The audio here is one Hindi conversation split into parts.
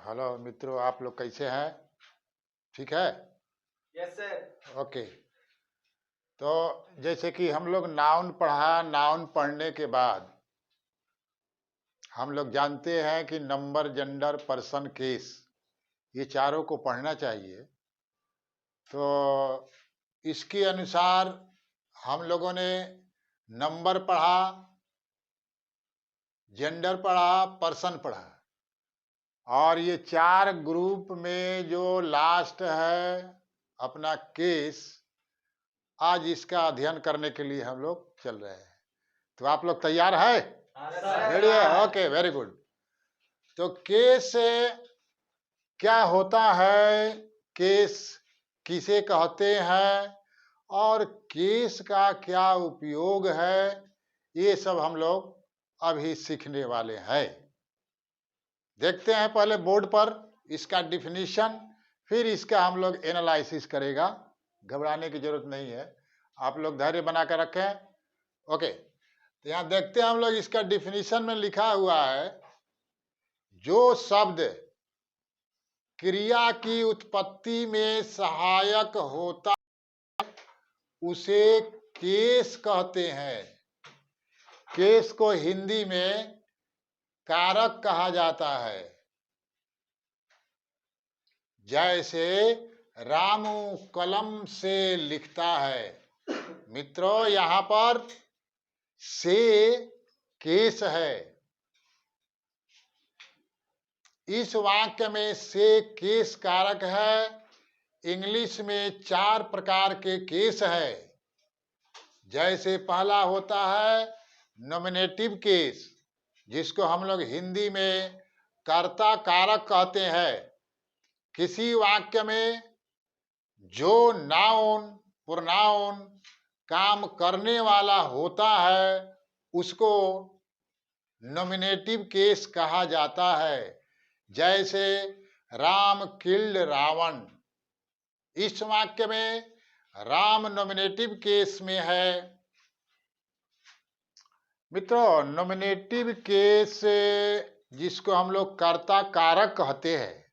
हेलो मित्रों, आप लोग कैसे हैं? ठीक है। Yes sir. ओके। तो जैसे कि हम लोग नाउन पढ़ा, नाउन पढ़ने के बाद हम लोग जानते हैं कि नंबर, जेंडर, पर्सन, केस, ये चारों को पढ़ना चाहिए। तो इसके अनुसार हम लोगों ने नंबर पढ़ा, जेंडर पढ़ा, पर्सन पढ़ा, और ये चार ग्रुप में जो लास्ट है अपना केस, आज इसका अध्ययन करने के लिए हम लोग चल रहे हैं। तो आप लोग तैयार है? रेडी है? Okay, very good. तो केस क्या होता है, केस किसे कहते हैं, और केस का क्या उपयोग है, ये सब हम लोग अभी सीखने वाले हैं। देखते हैं पहले बोर्ड पर इसका डिफिनीशन, फिर इसका हम लोग एनालिसिस करेगा। घबराने की जरूरत नहीं है, आप लोग धैर्य बना कर रखें। ओके, तो यहाँ देखते हैं हम लोग इसका डिफिनीशन में लिखा हुआ है, जो शब्द क्रिया की उत्पत्ति में सहायक होता उसे केस कहते हैं। केस को हिंदी में कारक कहा जाता है। जैसे रामू कलम से लिखता है। मित्रों, यहाँ पर से केस है। इस वाक्य में से केस कारक है। इंग्लिश में 4 प्रकार के केस है। जैसे पहला होता है नॉमिनेटिव केस, जिसको हम लोग हिंदी में कर्ता कारक कहते हैं। किसी वाक्य में जो नाउन, प्रोनाउन काम करने वाला होता है उसको नॉमिनेटिव केस कहा जाता है। जैसे राम किल्ड रावण, इस वाक्य में राम नॉमिनेटिव केस में है। मित्रों, नॉमिनेटिव केस जिसको हम लोग कर्ता कारक कहते हैं,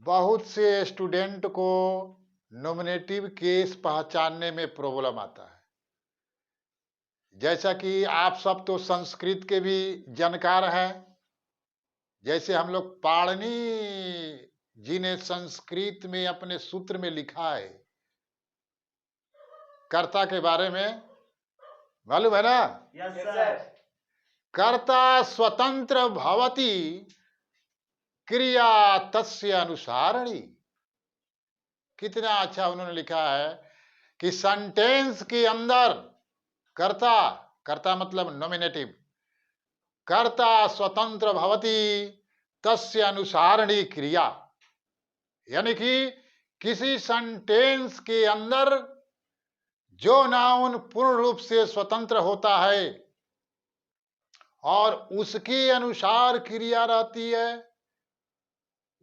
बहुत से स्टूडेंट को नॉमिनेटिव केस पहचानने में प्रॉब्लम आता है। जैसा कि आप सब तो संस्कृत के भी जानकार हैं। जैसे हम लोग पाणिनि जी ने संस्कृत में अपने सूत्र में लिखा है कर्ता के बारे में, मालूम है ना? Yes sir. कर्ता स्वतंत्र भवति, क्रिया तस्य अनुसारणी। कितना अच्छा उन्होंने लिखा है कि सेंटेंस के अंदर कर्ता, कर्ता मतलब नॉमिनेटिव, कर्ता स्वतंत्र भवति तस्य अनुसारणी क्रिया, यानी कि किसी सेंटेंस के अंदर जो नाउन पूर्ण रूप से स्वतंत्र होता है और उसके अनुसार क्रिया रहती है।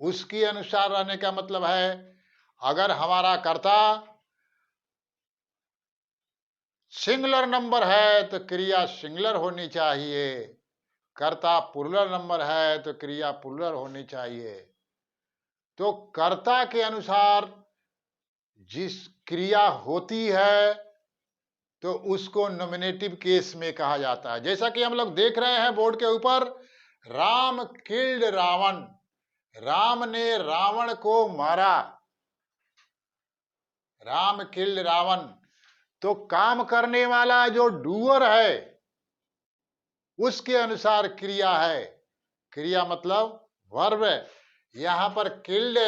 उसके अनुसार रहने का मतलब है, अगर हमारा कर्ता सिंगुलर नंबर है तो क्रिया सिंगुलर होनी चाहिए, कर्ता प्लूरल नंबर है तो क्रिया प्लूरल होनी चाहिए। तो कर्ता के अनुसार जिस क्रिया होती है तो उसको नॉमिनेटिव केस में कहा जाता है। जैसा कि हम लोग देख रहे हैं बोर्ड के ऊपर, राम किल्ड रावण, राम ने रावण को मारा। राम किल्ड रावण, तो काम करने वाला जो डूअर है उसके अनुसार क्रिया है। क्रिया मतलब वर्ब। यहां पर किल्ड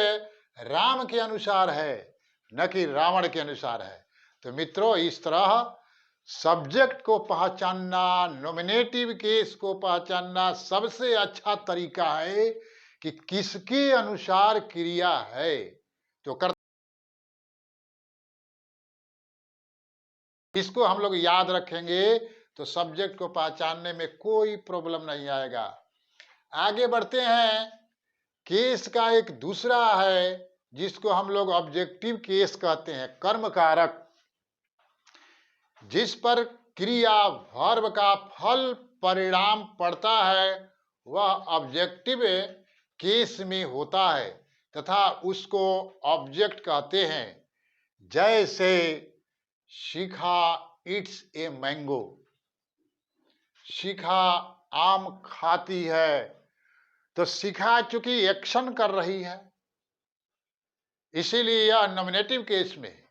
राम के अनुसार है, न कि रावण के अनुसार है। तो मित्रों, इस तरह सब्जेक्ट को पहचानना, नॉमिनेटिव केस को पहचानना सबसे अच्छा तरीका है कि किसके अनुसार क्रिया है। तो कर इसको हम लोग याद रखेंगे तो सब्जेक्ट को पहचानने में कोई प्रॉब्लम नहीं आएगा। आगे बढ़ते हैं। केस का एक दूसरा है जिसको हम लोग ऑब्जेक्टिव केस कहते हैं, कर्म कारक, जिस पर क्रिया वर्ब का फल परिणाम पड़ता है वह ऑब्जेक्टिव केस में होता है तथा उसको ऑब्जेक्ट कहते हैं। जैसे शिखा इट्स ए मैंगो, शिखा आम खाती है, तो शिखा चूंकि एक्शन कर रही है इसीलिए यह नॉमिनेटिव केस में है।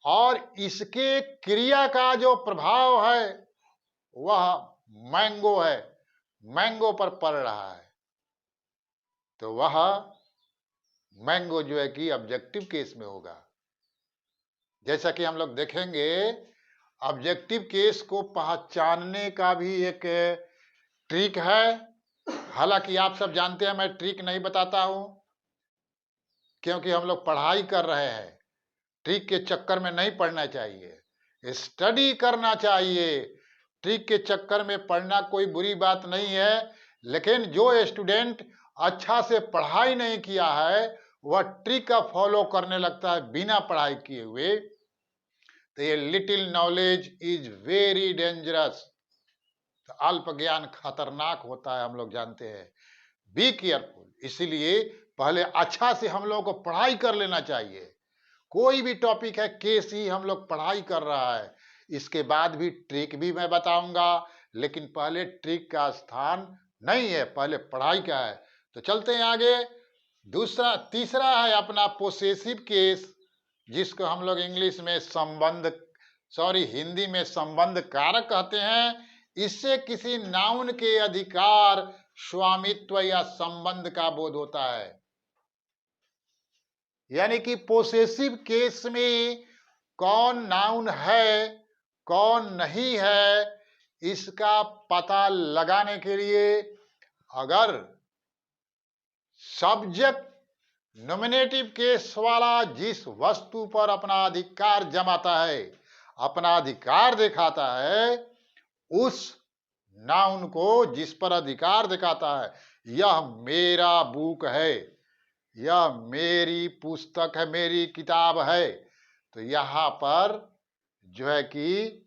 और इसके क्रिया का जो प्रभाव है वह मैंगो है, मैंगो पर पड़ रहा है, तो वह मैंगो जो है कि ऑब्जेक्टिव केस में होगा। जैसा कि हम लोग देखेंगे ऑब्जेक्टिव केस को पहचानने का भी एक ट्रिक है। हालांकि आप सब जानते हैं मैं ट्रिक नहीं बताता हूं क्योंकि हम लोग पढ़ाई कर रहे हैं, ट्रिक के चक्कर में नहीं पढ़ना चाहिए, स्टडी करना चाहिए। ट्रिक के चक्कर में पढ़ना कोई बुरी बात नहीं है, लेकिन जो स्टूडेंट अच्छा से पढ़ाई नहीं किया है वह ट्रिक का फॉलो करने लगता है बिना पढ़ाई किए हुए, तो ये little knowledge is very dangerous. तो अल्प ज्ञान खतरनाक होता है, हम लोग जानते हैं। Be careful. इसीलिए पहले अच्छा से हम लोगों को पढ़ाई कर लेना चाहिए। कोई भी टॉपिक है, केस ही हम लोग पढ़ाई कर रहा है, इसके बाद भी ट्रिक भी मैं बताऊंगा, लेकिन पहले ट्रिक का स्थान नहीं है, पहले पढ़ाई का है। तो चलते हैं आगे। तीसरा है अपना पोसेसिव केस, जिसको हम लोग इंग्लिश में हिंदी में संबंध कारक कहते हैं। इससे किसी नाउन के अधिकार, स्वामित्व या संबंध का बोध होता है। यानी कि पोसेसिव केस में कौन नाउन है कौन नहीं है इसका पता लगाने के लिए अगर सब्जेक्ट नॉमिनेटिव केस वाला जिस वस्तु पर अपना अधिकार जमाता है, अपना अधिकार दिखाता है, उस नाउन को जिस पर अधिकार दिखाता है, यह मेरा बुक है, यह मेरी पुस्तक है, मेरी किताब है, तो यहां पर जो है कि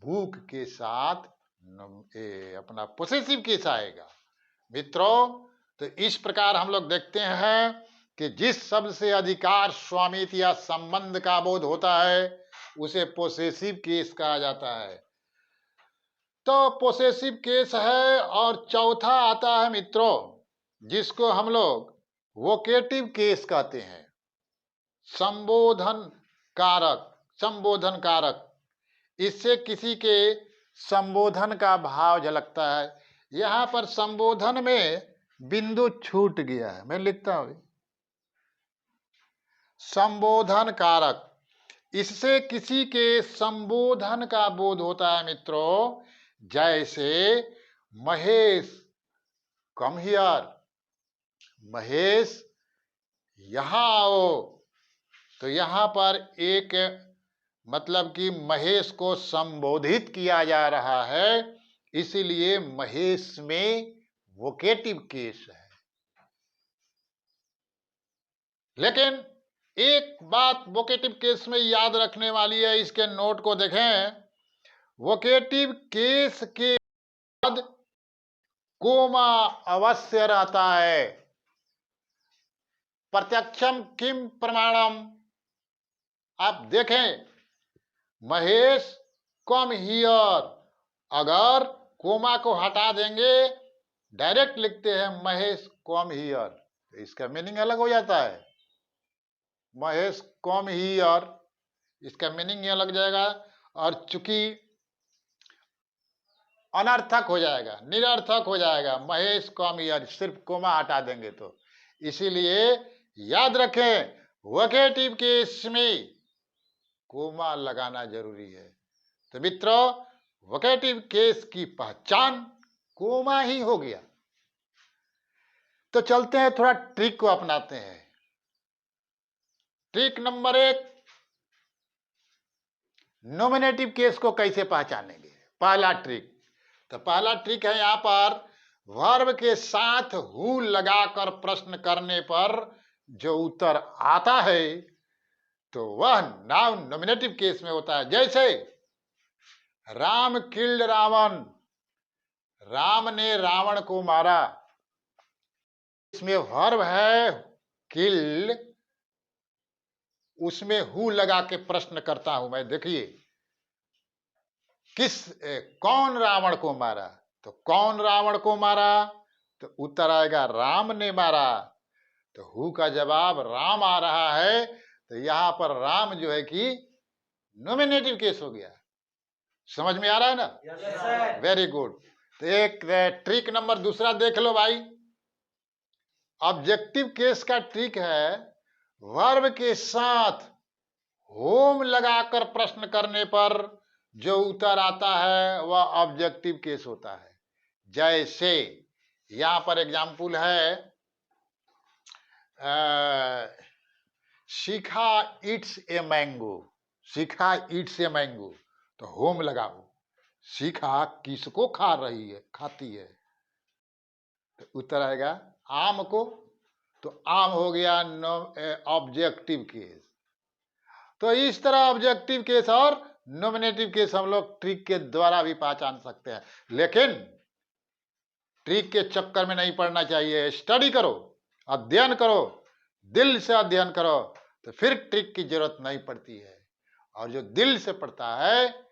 बुक के साथ अपना पोसेसिव केस आएगा। मित्रों, तो इस प्रकार हम लोग देखते हैं कि जिस शब्द से अधिकार, स्वामित्व या संबंध का बोध होता है उसे पोसेसिव केस कहा जाता है। तो पोसेसिव केस है। और चौथा आता है मित्रों जिसको हम लोग वोकेटिव केस कहते हैं, संबोधन कारक। इससे किसी के संबोधन का भाव झलकता है। यहां पर संबोधन में बिंदु छूट गया है, मैं लिखता हूं संबोधन कारक। इससे किसी के संबोधन का बोध होता है मित्रों। जैसे महेश कम हियर, महेश यहां आओ, तो यहां पर एक मतलब कि महेश को संबोधित किया जा रहा है, इसीलिए महेश में वोकेटिव केस है। लेकिन एक बात वोकेटिव केस में याद रखने वाली है, इसके नोट को देखें। वोकेटिव केस के बाद कोमा अवश्य रहता है। प्रत्यक्षम किम प्रमाणम। आप देखें महेश कम हियर, अगर कोमा को हटा देंगे डायरेक्ट लिखते हैं महेश कम हियर, तो इसका मीनिंग अलग हो जाता है। महेश कम हियर, इसका मीनिंग यह लग जाएगा, और चूंकि अनर्थक हो जाएगा, निरर्थक हो जाएगा। महेश कम हियर, सिर्फ कोमा हटा देंगे तो। इसीलिए याद रखें वोकेटिव केस में कोमा लगाना जरूरी है। तो मित्रों, वोकेटिव केस की पहचान कोमा ही हो गया। तो चलते हैं थोड़ा ट्रिक को अपनाते हैं। ट्रिक नंबर 1, नॉमिनेटिव केस को कैसे पहचानेंगे। पहला ट्रिक, तो पहला ट्रिक है यहां पर वर्ब के साथ हु लगाकर प्रश्न करने पर जो उत्तर आता है तो वह नाउन नॉमिनेटिव केस में होता है। जैसे राम किल्ड रावण, राम ने रावण को मारा, इसमें वर्ब है किल, उसमें हु लगा के प्रश्न करता हूं मैं। देखिए कौन रावण को मारा, तो कौन रावण को मारा, तो उत्तर आएगा राम ने मारा। तो हु का जवाब राम आ रहा है, तो यहां पर राम जो है कि नॉमिनेटिव केस हो गया। समझ में आ रहा है ना? Yes, sir. Very good. तो एक ट्रिक नंबर दूसरा देख लो भाई। ऑब्जेक्टिव केस का ट्रिक है वर्ब के साथ होम लगाकर प्रश्न करने पर जो उत्तर आता है वह ऑब्जेक्टिव केस होता है। जैसे यहां पर एग्जाम्पल है Shikha it's a mango, Shikha it's a mango, तो होम लगाओ, शिखा किसको खा रही है, खाती है, तो उत्तर आएगा आम को, तो आम हो गया ऑब्जेक्टिव केस। तो इस तरह ऑब्जेक्टिव केस और नॉमिनेटिव केस हम लोग ट्रिक के द्वारा भी पहचान सकते हैं, लेकिन ट्रिक के चक्कर में नहीं पड़ना चाहिए। स्टडी करो, अध्ययन करो, दिल से अध्ययन करो, तो फिर ट्रिक की जरूरत नहीं पड़ती है। और जो दिल से पढ़ता है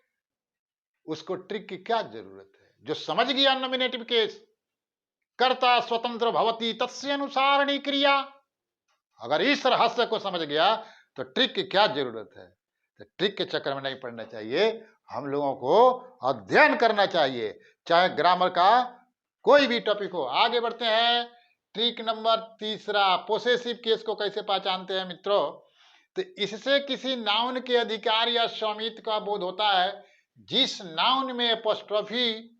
उसको ट्रिक की क्या जरूरत है। जो समझ गया नॉमिनेटिव केस, कर्ता स्वतंत्र भवती तस्य अनुसारणी क्रिया, अगर इस रहस्य को समझ गया तो ट्रिक की क्या जरूरत है। तो ट्रिक के चक्कर में नहीं पड़ना चाहिए, हम लोगों को अध्ययन करना चाहिए, चाहे ग्रामर का कोई भी टॉपिक हो। आगे बढ़ते हैं। ट्रिक नंबर तीसरा, पोसेसिव केस को कैसे पहचानते हैं मित्रों। तो इससे किसी नाउन के अधिकार या स्वामित्व का बोध होता है जिस नाउन में एपोस्ट्रोफी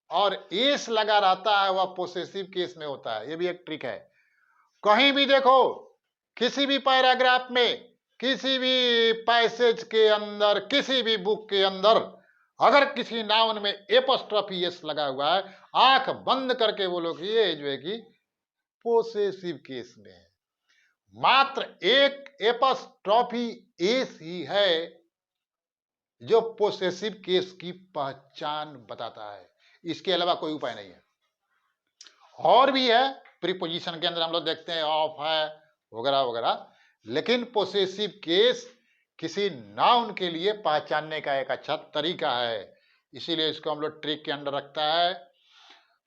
और एस लगा रहता है, वह पोसेसिव केस में होता है। यह भी एक ट्रिक है। कहीं भी देखो, किसी भी पैराग्राफ में, किसी भी पैसेज के अंदर, किसी भी बुक के अंदर अगर किसी नाउन में एपोस्ट्रोफी एस लगा हुआ है, आंख बंद करके बोलो कि ये जो है कि पोसेसिव केस में है। मात्र एक एपोस्ट्रोफी एस ही है जो पोसेसिव केस की पहचान बताता है, इसके अलावा कोई उपाय नहीं है। और भी है, प्रीपोजिशन के अंदर हम लोग देखते हैं ऑफ है वगैरह वगैरह, लेकिन पोसेसिव केस किसी नाउन के लिए पहचानने का एक अच्छा तरीका है, इसीलिए इसको हम लोग ट्रिक के अंदर रखता है।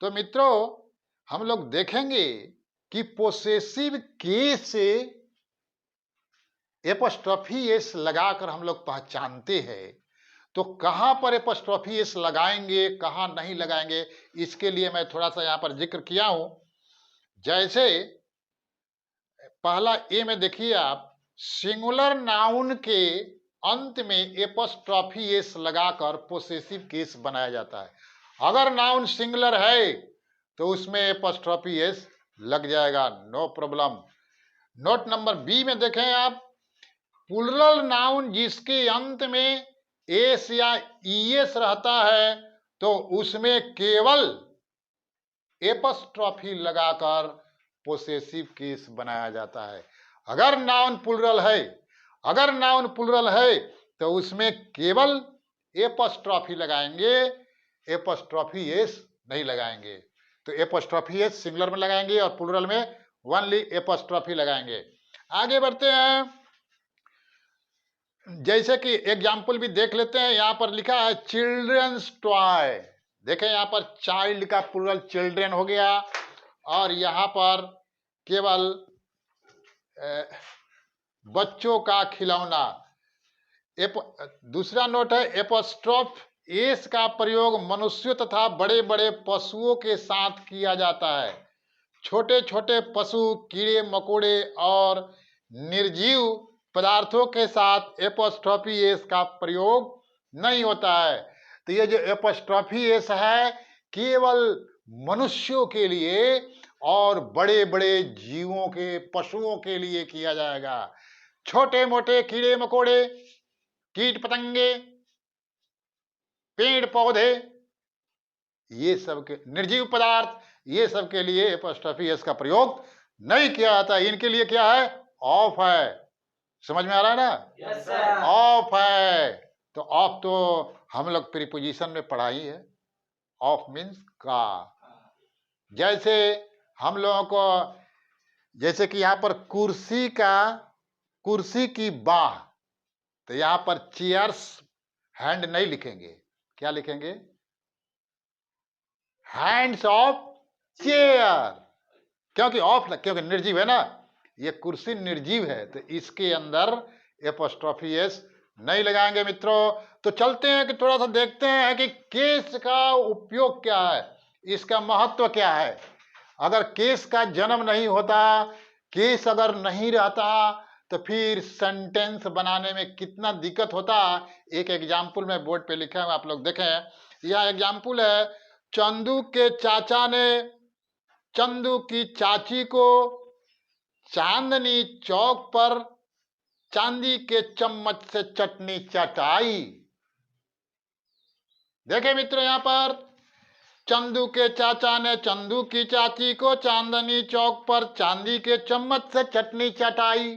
तो मित्रों हम लोग देखेंगे कि पोसेसिव केस से एपोस्ट्रोफी एस लगाकर हम लोग पहचानते हैं, तो कहां पर एपोस्ट्रोफी एस लगाएंगे, कहां नहीं लगाएंगे, इसके लिए मैं थोड़ा सा यहां पर जिक्र किया हूं। जैसे पहला ए में देखिए आप, सिंगुलर नाउन के अंत में एपोस्ट्रोफी एस लगाकर पोसेसिव केस बनाया जाता है। अगर नाउन सिंगुलर है तो उसमें एपोस्ट्रोफी एस लग जाएगा, no problem. Note number B में देखें आप, प्लूरल नाउन जिसके अंत में एस या ईएस रहता है तो उसमें केवल एपोस्ट्रोफी लगाकर पोसेसिव केस बनाया जाता है। अगर नाउन प्लूरल है, अगर नाउन प्लूरल है तो उसमें केवल एपोस्ट्रोफी लगाएंगे, एपोस्ट्रोफी एस नहीं लगाएंगे। तो एपोस्ट्रोफी एस सिंगुलर में लगाएंगे और प्लूरल में ओनली एपोस्ट्रोफी लगाएंगे। आगे बढ़ते हैं। जैसे कि एग्जाम्पल भी देख लेते हैं, यहां पर लिखा है चिल्ड्रंस टॉय। देखें यहां पर चाइल्ड का प्लूरल चिल्ड्रन हो गया, और यहां पर केवल बच्चों का खिलौना। दूसरा नोट है, एपोस्ट्रोफ एस का प्रयोग मनुष्यों तथा बड़े बड़े पशुओं के साथ किया जाता है। छोटे छोटे पशु, कीड़े मकोड़े और निर्जीव पदार्थों के साथ एपोस्ट्रोफी एस का प्रयोग नहीं होता है। तो ये जो एपोस्ट्रोफी एस है केवल मनुष्यों के लिए और बड़े बड़े जीवों के, पशुओं के लिए किया जाएगा। छोटे मोटे कीड़े मकोड़े, कीट पतंगे, पेड़ पौधे, ये सब के निर्जीव पदार्थ, ये सब के लिए एपोस्ट्रोफी एस का प्रयोग नहीं किया जाता। इनके लिए क्या है, ऑफ है। समझ में आ रहा है ना? Yes, sir. ऑफ है। तो ऑफ तो हम लोग प्रीपोजिशन में पढ़ा ही है, ऑफ मीन्स का। जैसे हम लोगों को, जैसे कि यहां पर कुर्सी की बाह, तो यहां पर चेयर्स हैंड नहीं लिखेंगे, क्या लिखेंगे? हैंड्स ऑफ चेयर, क्योंकि निर्जीव है ना, ये कुर्सी निर्जीव है, तो इसके अंदर एपोस्ट्रोफी एस नहीं लगाएंगे मित्रों। तो चलते हैं कि थोड़ा सा देखते हैं कि केस का उपयोग क्या है, इसका महत्व क्या है। अगर केस का जन्म नहीं होता, केस अगर नहीं रहता, तो फिर सेंटेंस बनाने में कितना दिक्कत होता। एक एग्जाम्पल में बोर्ड पे लिखा है, आप लोग देखें। यह एग्जाम्पल है, चंदू के चाचा ने चंदू की चाची को चांदनी चौक पर चांदी के चम्मच से चटनी चटाई। देखे मित्रों, यहां पर चंदू के चाचा ने चंदू की चाची को चांदनी चौक पर चांदी के चम्मच से चटनी चटाई।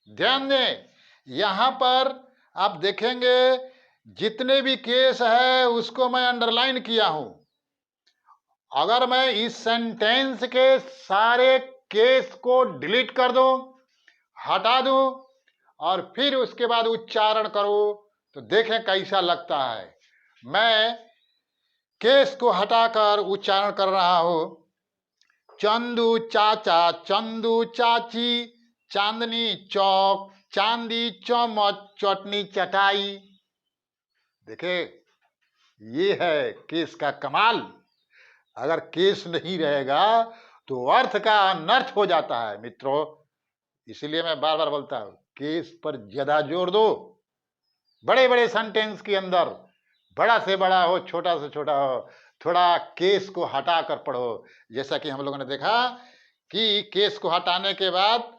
ध्यान दें, यहां पर आप देखेंगे जितने भी केस है उसको मैं अंडरलाइन किया हूं। अगर मैं इस सेंटेंस के सारे केस को डिलीट कर दूं, हटा दूं और फिर उसके बाद उच्चारण करूं, तो देखें कैसा लगता है। मैं केस को हटाकर उच्चारण कर रहा हूं। चंदू चाचा चंदू चाची चांदनी चौक चांदी चम्मच चटनी चटाई। देखे, ये है केस का कमाल। अगर केस नहीं रहेगा तो अर्थ का अनर्थ हो जाता है मित्रों। इसीलिए मैं बार बार बोलता हूं, केस पर ज्यादा जोर दो। बड़े बड़े सेंटेंस के अंदर बड़ा से बड़ा हो, छोटा से छोटा हो, थोड़ा केस को हटाकर पढ़ो। जैसा कि हम लोगों ने देखा कि केस को हटाने के बाद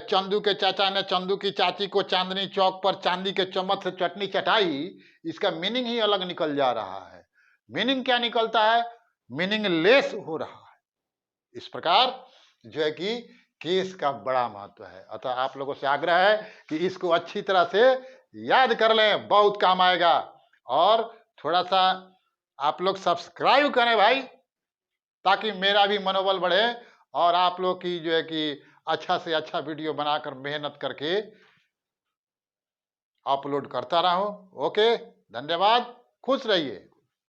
चंदू के चाचा ने चंदू की चाची को चांदनी चौक पर चांदी के चम्मच से चटनी चटाई, इसका मीनिंग ही अलग निकल जा रहा है। मीनिंग क्या निकलता है? मीनिंगलेस हो रहा है। इस प्रकार जो है कि केस का बड़ा महत्व है। अतः आप लोगों से आग्रह है कि इसको अच्छी तरह से याद कर लें, बहुत काम आएगा। और थोड़ा सा आप लोग सब्सक्राइब करें भाई, ताकि मेरा भी मनोबल बढ़े और आप लोग की जो है कि अच्छा से अच्छा वीडियो बनाकर मेहनत करके अपलोड करता रहूं। ओके, धन्यवाद, खुश रहिए।